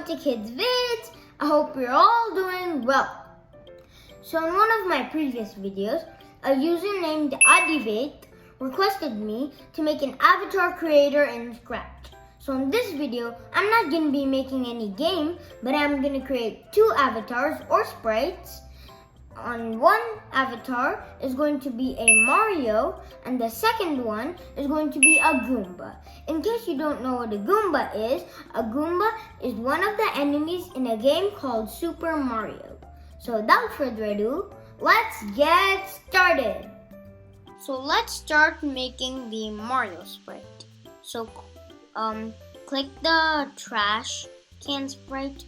welcome to Kidz Vidz. I hope you're all doing well. So in one of my previous videos, a user named Adivate requested me to make an avatar creator in Scratch. So in this video, I'm not going to be making any game, but I'm going to create two avatars or sprites. On one avatar is going to be a Mario, and the second one is going to be a Goomba. In case you don't know what a Goomba is one of the enemies in a game called Super Mario. So without further ado, let's get started. So let's start making the Mario sprite. So click the trash can sprite.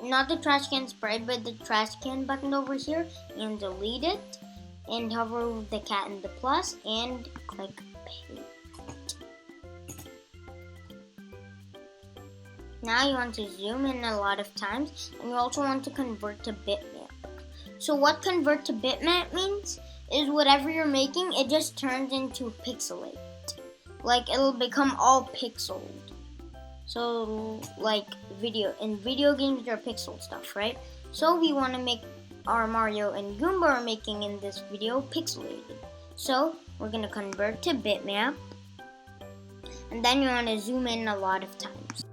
Not the trash can sprite, but the trash can button over here, and delete it, and hover over the cat and the plus, and click paste. Now you want to zoom in a lot of times, and you also want to convert to bitmap. So what convert to bitmap means is whatever you're making, it just turns into pixelate. Like it'll become all pixeled. So like in video games there are pixel stuff, right? So we want to make our Mario and Goomba are making in this video pixelated. So we're going to convert to bitmap, and then you want to zoom in a lot of times.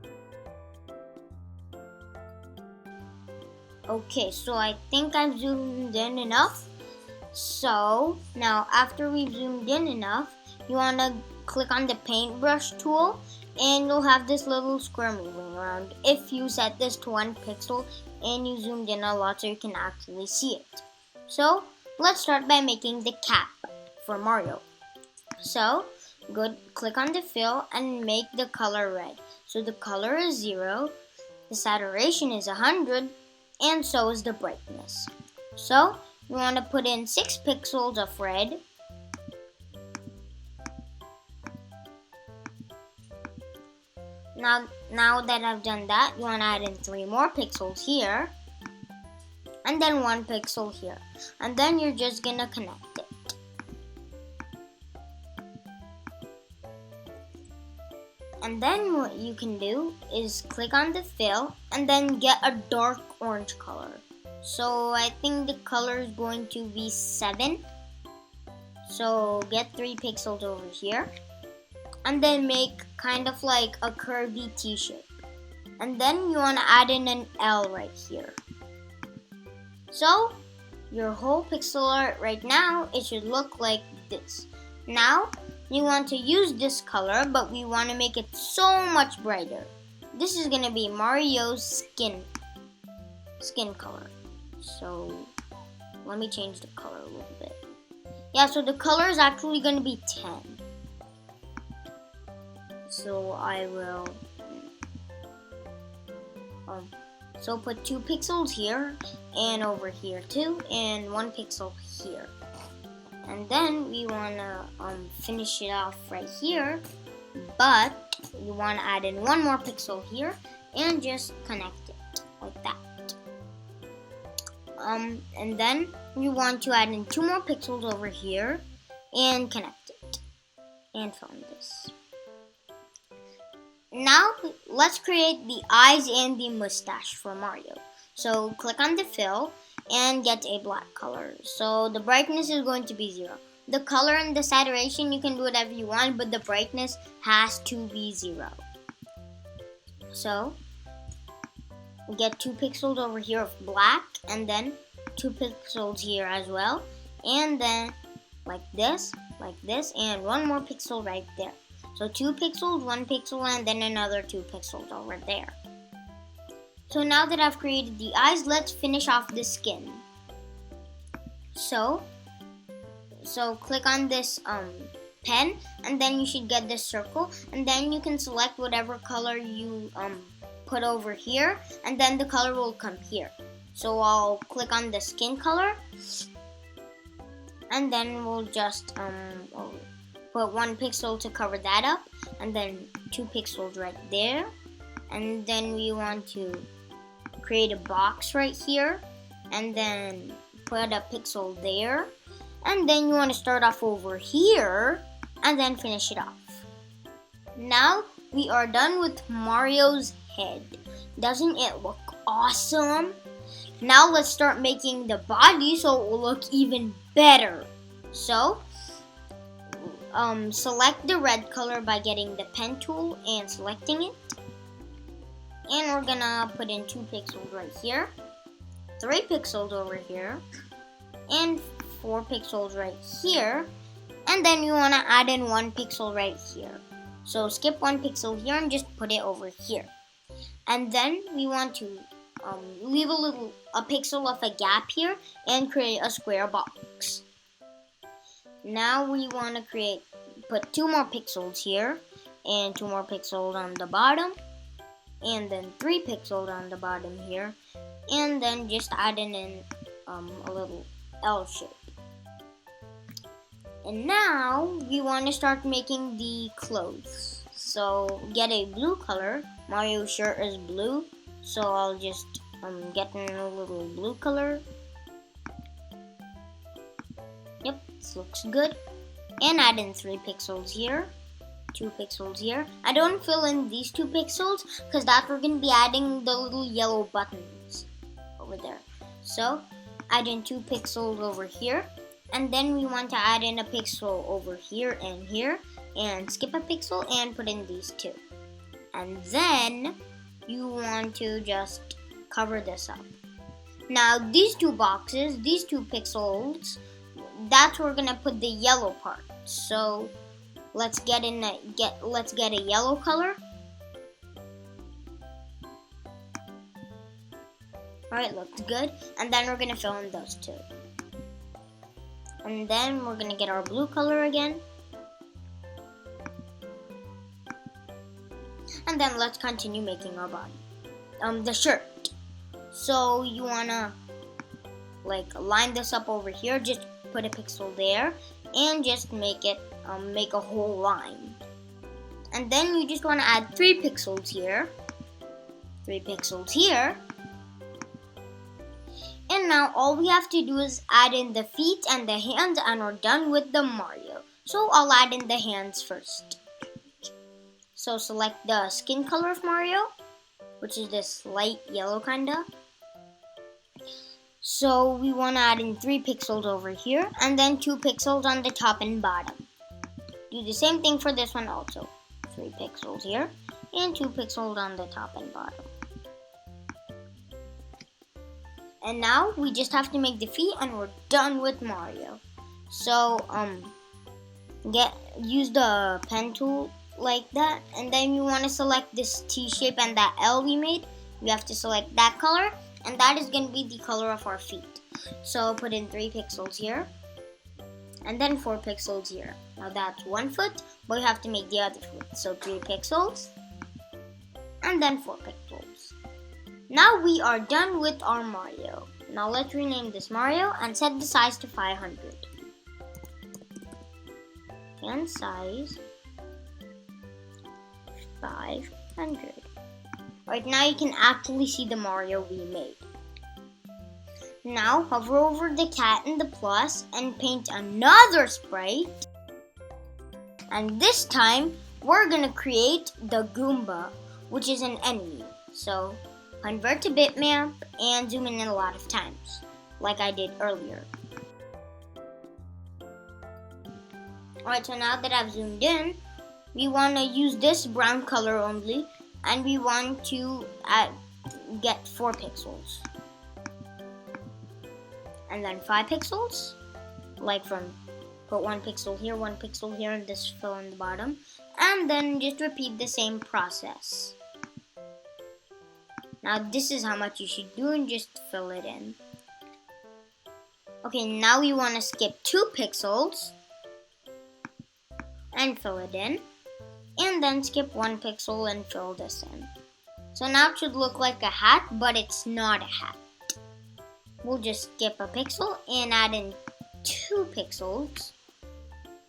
Okay, so I think I've zoomed in enough. So now after we've zoomed in enough, you want to click on the paintbrush tool, and you'll have this little square moving around if you set this to 1 pixel and you zoomed in a lot so you can actually see it. So let's start by making the cap for Mario. So click on the fill and make the color red. So the color is 0, the saturation is 100, and so is the brightness. So you want to put in 6 pixels of red. Now that I've done that, you want to add in 3 more pixels here, and then 1 pixel here, and then you're just gonna connect it. And then what you can do is click on the fill and then get a dark orange color. So I think the color is going to be 7. So get 3 pixels over here, and then make kind of like a curvy T-shape. And then you want to add in an L right here. So your whole pixel art right now, it should look like this. Now you want to use this color, but we want to make it so much brighter. This is going to be Mario's skin color. So let me change the color a little bit. Yeah, so the color is actually going to be 10. So I will put 2 pixels here and over here too, and 1 pixel here. And then we wanna finish it off right here, but you wanna add in 1 more pixel here and just connect it like that. And then you want to add in 2 more pixels over here and connect it and fill this. Now let's create the eyes and the mustache for Mario. So click on the fill and get a black color. So the brightness is going to be 0. The color and the saturation, you can do whatever you want, but the brightness has to be 0. So get 2 pixels over here of black, and then 2 pixels here as well, and then like this, and 1 more pixel right there. So 2 pixels, 1 pixel, and then another 2 pixels over there. So now that I've created the eyes, let's finish off the skin. So click on this pen, and then you should get this circle, and then you can select whatever color you put over here, and then the color will come here. So I'll click on the skin color, and then we'll just put 1 pixel to cover that up, and then 2 pixels right there, and then we want to create a box right here, and then put a pixel there, and then you want to start off over here and then finish it off. Now we are done with Mario's head. Doesn't it look awesome? Now let's start making the body so it will look even better. So, select the red color by getting the pen tool and selecting it. And we're gonna put in 2 pixels right here, 3 pixels over here, and 4 pixels right here. And then you wanna add in 1 pixel right here. So skip 1 pixel here and just put it over here. And then we want to leave a pixel of a gap here and create a square box. Now we want to put 2 more pixels here and 2 more pixels on the bottom, and then 3 pixels on the bottom here, and then just add in a little L shape. And now we want to start making the clothes. So get a blue color. Mario's shirt is blue, so I'll just get in a little blue color. Yep, this looks good. And add in 3 pixels here, 2 pixels here. I don't fill in these 2 pixels because that we're going to be adding the little yellow buttons over there. So add in 2 pixels over here. And then we want to add in a pixel over here, and skip a pixel and put in these 2. And then you want to just cover this up. Now these 2 boxes, these 2 pixels, that's where we're gonna put the yellow part. So let's get a yellow color. Alright, looks good. And then we're gonna fill in those 2. And then we're gonna get our blue color again. And then let's continue making our body. The shirt. So you wanna line this up over here, just put a pixel there and just make it make a whole line. And then you just wanna add 3 pixels here, 3 pixels here. And now all we have to do is add in the feet and the hands, and we're done with the Mario. So I'll add in the hands first. So select the skin color of Mario, which is this light yellow kinda. So we want to add in 3 pixels over here, and then 2 pixels on the top and bottom. Do the same thing for this one also. 3 pixels here, and 2 pixels on the top and bottom. And now we just have to make the feet and we're done with Mario. So use the pen tool like that, and then you want to select this T shape and that L we made. We have to select that color, and that is going to be the color of our feet. So put in 3 pixels here, and then 4 pixels here. Now that's 1 foot, but we have to make the other foot. So 3 pixels, and then 4 pixels. Now we are done with our Mario. Now let's rename this Mario and set the size to 500. And size 500. Right now you can actually see the Mario we made. Now hover over the cat and the plus and paint another sprite. And this time we're gonna create the Goomba, which is an enemy. So convert to bitmap and zoom in a lot of times, like I did earlier. Alright, so now that I've zoomed in, we want to use this brown color only, and we want to get 4 pixels. And then 5 pixels, put 1 pixel here, 1 pixel here, and this fill in the bottom. And then just repeat the same process. Now this is how much you should do, and just fill it in. Okay, now we want to skip 2 pixels and fill it in. And then skip 1 pixel and fill this in. So now it should look like a hat, but it's not a hat. We'll just skip a pixel and add in 2 pixels.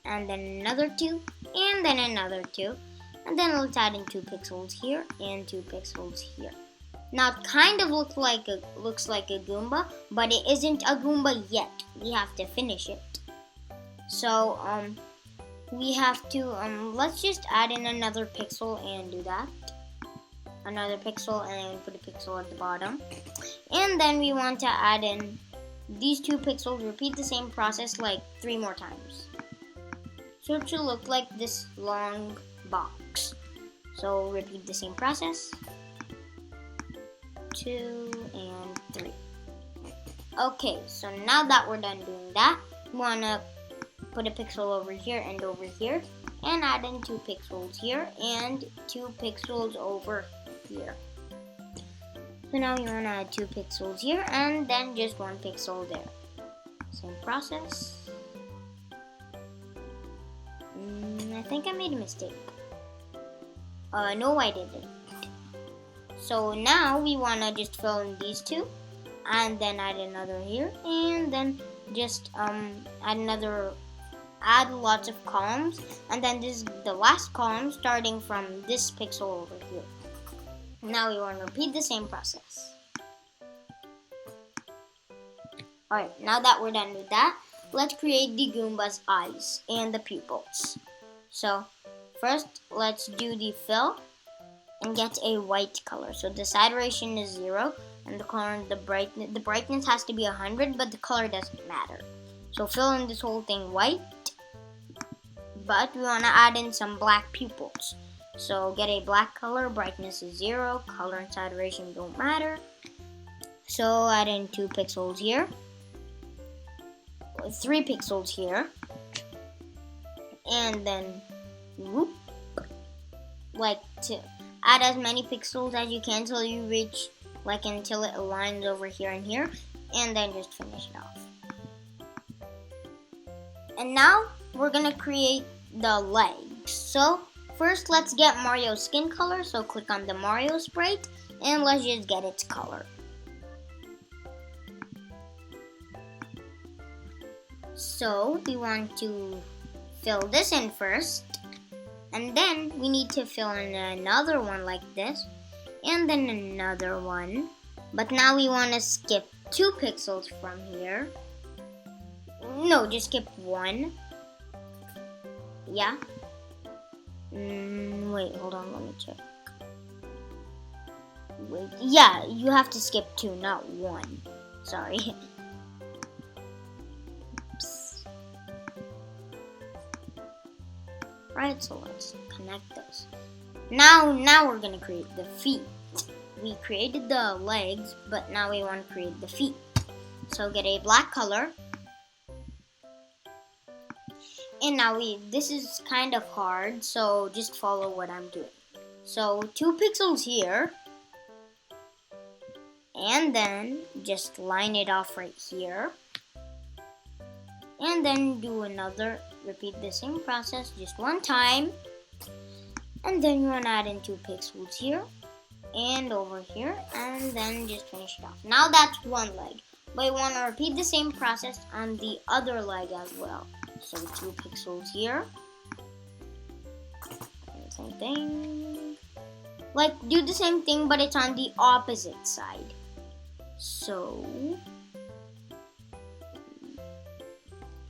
And then another 2, and then another 2. And then let's add in 2 pixels here and 2 pixels here. Now it kind of looks like a Goomba, but it isn't a Goomba yet. We have to finish it. So we have to let's just add in another pixel and do that. another pixel and put a pixel at the bottom. And then we want to add in these 2 pixels, repeat the same process like 3 more times. So it should look like this long box. So repeat the same process. 2 and 3. Okay, so now that we're done doing that, we want to put a pixel over here and over here, and add in 2 pixels here and 2 pixels over here. So now we want to add 2 pixels here and then just 1 pixel there. Same process. I think I made a mistake. No, I didn't. So now we want to just fill in these 2 and then add another here, and then just add lots of columns, and then this is the last column starting from this pixel over here. Now we want to repeat the same process. Alright, now that we're done with that, let's create the Goomba's eyes and the pupils. So first, let's do the fill and get a white color. So the saturation is 0, and the color, the brightness has to be 100, but the color doesn't matter. So fill in this whole thing white, but we want to add in some black pupils. So get a black color, brightness is 0, color and saturation don't matter. So add in 2 pixels here, 3 pixels here, and then whoop, like to add as many pixels as you can till you reach until it aligns over here and here, and then just finish it off. And now we're gonna create the legs. So first, let's get Mario's skin color. So click on the Mario sprite and let's just get its color. So we want to fill this in first, and then we need to fill in another one like this, and then another one. But now we want to skip 2 pixels from here. No, just skip 1. Yeah. Wait, hold on, let me check. Wait, yeah, you have to skip 2, not 1. Sorry. Oops. Right, so let's connect those. Now we're gonna create the feet. We created the legs, but now we want to create the feet. So get a black color. And now this is kind of hard, so just follow what I'm doing. So 2 pixels here, and then just line it off right here, and then do another, repeat the same process just 1 time, and then you want to add in 2 pixels here and over here, and then just finish it off. Now that's 1 leg, but you want to repeat the same process on the other leg as well. So 2 pixels here, and same thing. Do the same thing, but it's on the opposite side. So,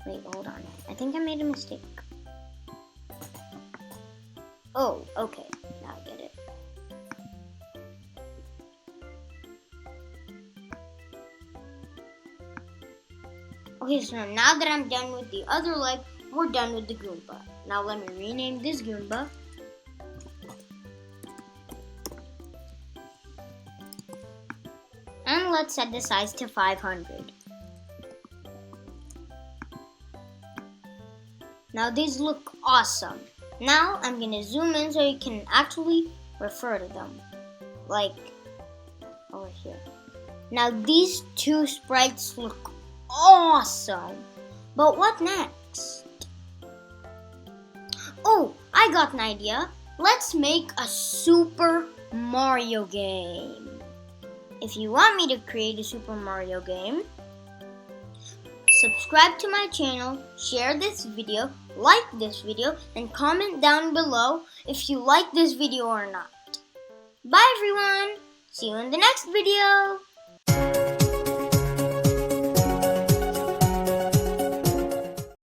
wait, hold on. I think I made a mistake. Oh, okay, now I get it. Okay, so now that I'm done with the other leg, we're done with the Goomba. Now let me rename this Goomba. And let's set the size to 500. Now these look awesome. Now I'm gonna zoom in so you can actually refer to them. Like over here. Now these 2 sprites look awesome. But what next? Oh, I got an idea. Let's make a Super Mario game. If you want me to create a Super Mario game, subscribe to my channel, share this video, like this video, and comment down below if you like this video or not. Bye everyone! See you in the next video!